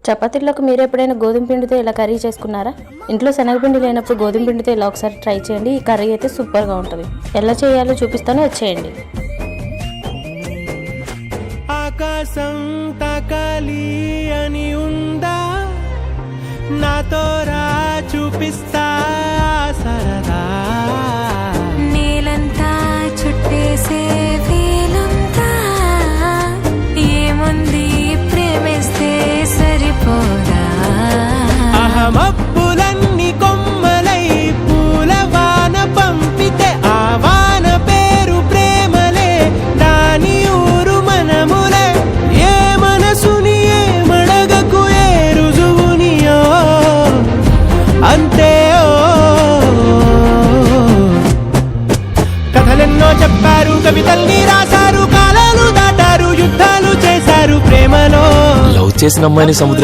చపాతీల్లోకి మీరు ఎప్పుడైనా గోధుమ పిండితో ఇలా కర్రీ చేసుకున్నారా? ఇంట్లో శనగపిండి లేనప్పుడు గోధుమ పిండితో ఇలా ఒకసారి ట్రై చేయండి. ఈ కర్రీ అయితే సూపర్గా ఉంటుంది. ఎలా చేయాలో చూపిస్తాను, వచ్చేయండి. ఆకాశం తాకాలి అని ఉందా, నాతో రా చూపిస్తా సరదా. నేలంతా చుట్టేసే వీలుందా, ఏముంది ప్రేమిస్తే సరిపోదా. అహమప్పులన్నీ కొమ్మలై పూలవాన పంపితే ఆ వాన పేరు ప్రేమలే, దాని ఊరు మనములే. ఏ మనసుని ఏ మడగకు ఏ రుజువునియో అంతే. కథలెన్నో చెప్పారు, కవితల్ని రాశారు, కాలాలు దాటారు, యుద్ధాలు చేశారు ప్రేమలో. లవ్ చేసిన అమ్మాయిని సముద్రం